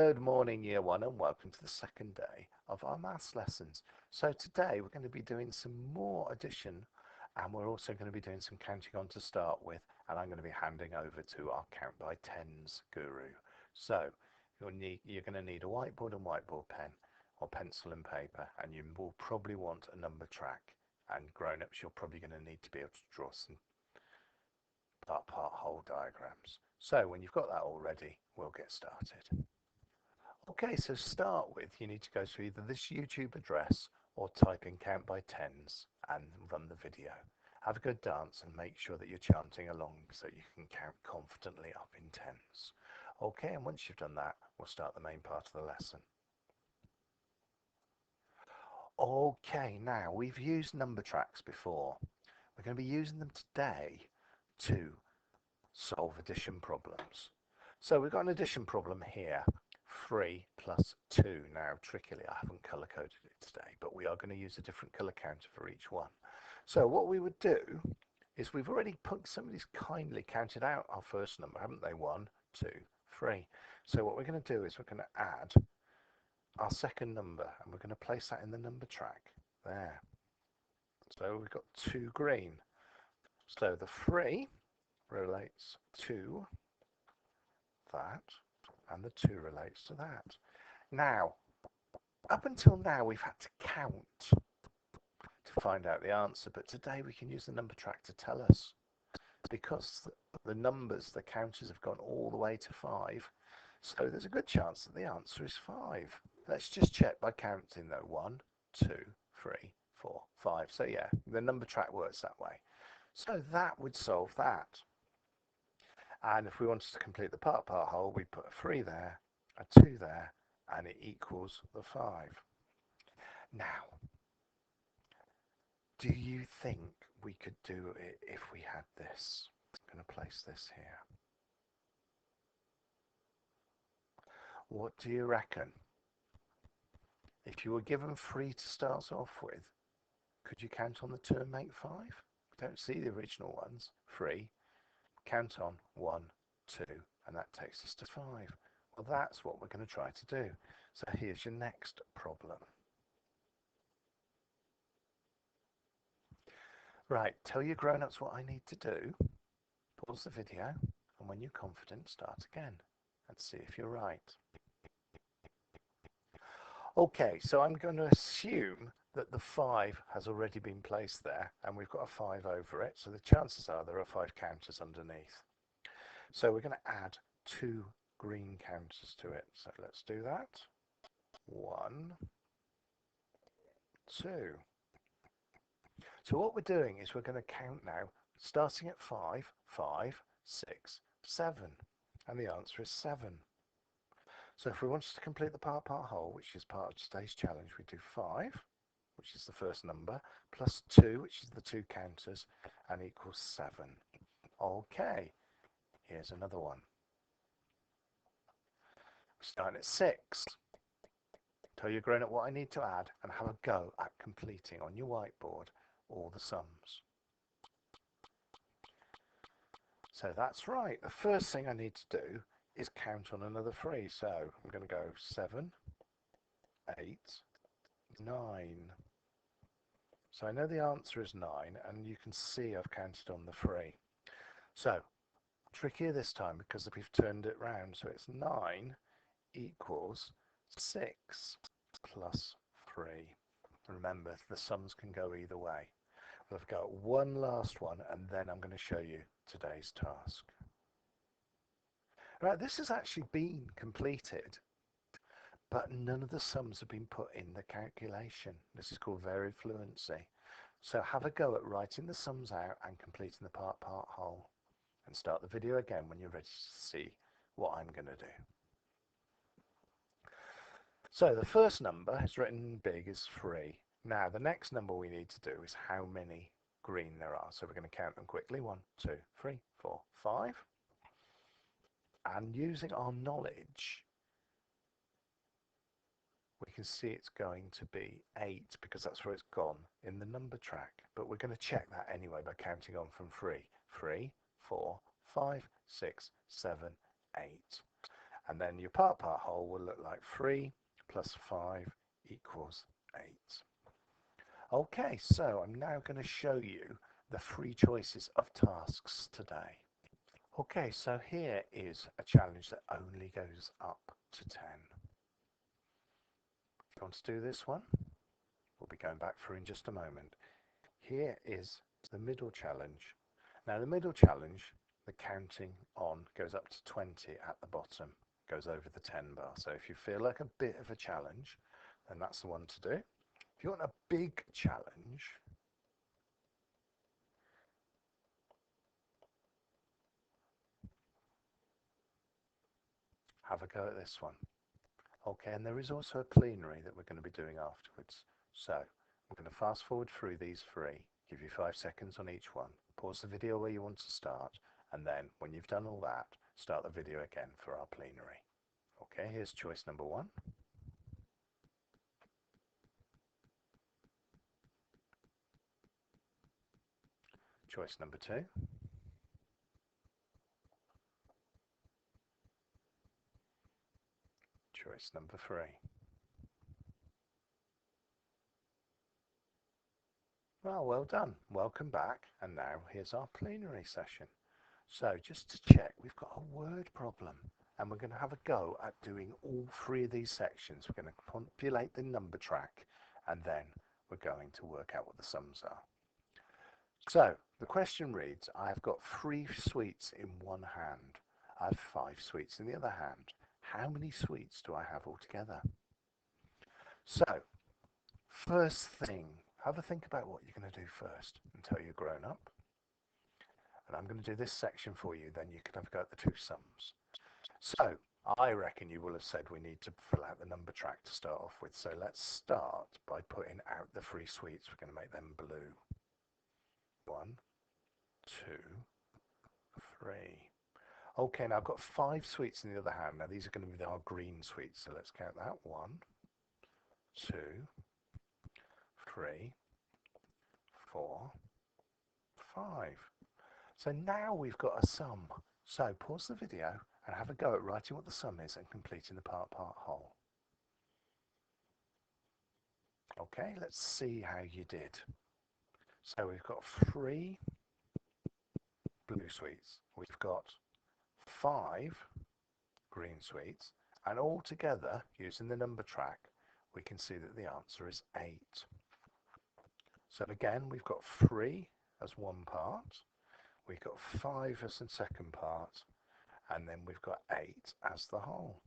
Good morning, Year 1, and welcome to the second day of our maths lessons. So today we're going to be doing some more addition, and we're also going to be doing some counting on to start with, and I'm going to be handing over to our count by tens guru. So you're going to need a whiteboard and whiteboard pen, or pencil and paper, and you will probably want a number track. And grown-ups, you're probably going to need to be able to draw some part whole diagrams. So when you've got that all ready, we'll get started. Okay, so to start with, you need to go to either this YouTube address or type in count by tens and run the video. Have a good dance and make sure that you're chanting along so you can count confidently up in tens. Okay, and once you've done that, we'll start the main part of the lesson. Okay, now we've used number tracks before. We're going to be using them today to solve addition problems. So we've got an addition problem here. 3 plus 2. Now, trickily, I haven't color coded it today, but we are going to use a different color counter for each one. So what we would do is we've already somebody's kindly counted out our first number, haven't they? 1, 2, 3. So what we're going to do is we're going to add our second number, and we're going to place that in the number track there. So we've got 2 green. So the 3 relates to that, and the 2 relates to that. Now, up until now, we've had to count to find out the answer, but today we can use the number track to tell us. Because the numbers, the counters have gone all the way to 5, so there's a good chance that the answer is 5. Let's just check by counting though. 1, 2, 3, 4, 5. So yeah, the number track works that way. So that would solve that. And if we wanted to complete the part whole, we put a 3 there, a 2 there, and it equals the 5. Now, do you think we could do it if we had this? I'm going to place this here. What do you reckon? If you were given 3 to start off with, could you count on the 2 and make 5? We don't see the original ones. 3, count on 1, 2, and that takes us to 5. Well, that's what we're going to try to do. So here's your next problem. Right, tell your grown-ups what I need to do. Pause the video, and when you're confident, start again and see if you're right. Okay, so I'm going to assume that the 5 has already been placed there, and we've got a 5 over it, so the chances are there are 5 counters underneath. So we're going to add 2 green counters to it. So let's do that. 1, 2. So what we're doing is we're going to count now, starting at 5, 5, 6, 7. And the answer is 7. So if we wanted to complete the part whole, which is part of today's challenge, we do 5, which is the first number, plus 2, which is the 2 counters, and equals 7. Okay, here's another one. Starting at 6. Tell your grown-up what I need to add and have a go at completing on your whiteboard all the sums. So that's right. The first thing I need to do is count on another 3. So I'm going to go 7, 8, 9. So I know the answer is 9, and you can see I've counted on the 3. So trickier this time because we've turned it round. So it's 9 equals 6 plus 3. Remember, the sums can go either way. We've got one last one, and then I'm going to show you today's task. Right, this has actually been completed, but none of the sums have been put in the calculation. This is called varied fluency. So have a go at writing the sums out and completing the part whole. And start the video again when you're ready to see what I'm going to do. So the first number is written big as 3. Now the next number we need to do is how many green there are. So we're going to count them quickly. 1, 2, 3, 4, 5. And using our knowledge, we can see it's going to be 8 because that's where it's gone in the number track. But we're going to check that anyway by counting on from 3. 3, 4, 5, 6, 7, 8. And then your part whole will look like 3 plus 5 equals 8. Okay, so I'm now going to show you the 3 choices of tasks today. Okay, so here is a challenge that only goes up to 10. If you want to do this one, we'll be going back through in just a moment. Here is the middle challenge. Now the middle challenge, the counting on goes up to 20 at the bottom, goes over the 10 bar. So if you feel like a bit of a challenge, then that's the one to do. If you want a big challenge, have a go at this one. Okay, and there is also a plenary that we're going to be doing afterwards. So I'm going to fast forward through these 3, give you 5 seconds on each one. Pause the video where you want to start, and then when you've done all that, start the video again for our plenary. Okay, here's choice number 1. Choice number 2. Choice number 3. Well done. Welcome back. And now here's our plenary session. So just to check, we've got a word problem. And we're going to have a go at doing all 3 of these sections. We're going to populate the number track, and then we're going to work out what the sums are. So the question reads, I've got 3 sweets in one hand. I have 5 sweets in the other hand. How many sweets do I have altogether? So first thing, have a think about what you're going to do first until you're grown up. And I'm going to do this section for you, then you can have a go at the 2 sums. So I reckon you will have said we need to fill out the number track to start off with. So let's start by putting out the 3 sweets. We're going to make them blue. 1, 2, 3. Okay, now I've got 5 sweets in the other hand. Now these are going to be our green sweets. So let's count that. 1, 2, 3, 4, 5. So now we've got a sum. So pause the video and have a go at writing what the sum is and completing the part whole. Okay, let's see how you did. So we've got 3 blue sweets. We've got 5 green sweets. And all together, using the number track, we can see that the answer is 8. So again, we've got 3 as one part. We've got 5 as the second part. And then we've got 8 as the whole.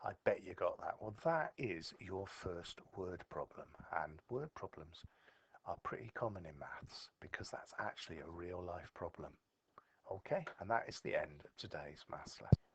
I bet you got that. Well, that is your first word problem. And word problems are pretty common in maths because that's actually a real life problem. Okay, and that is the end of today's maths lesson.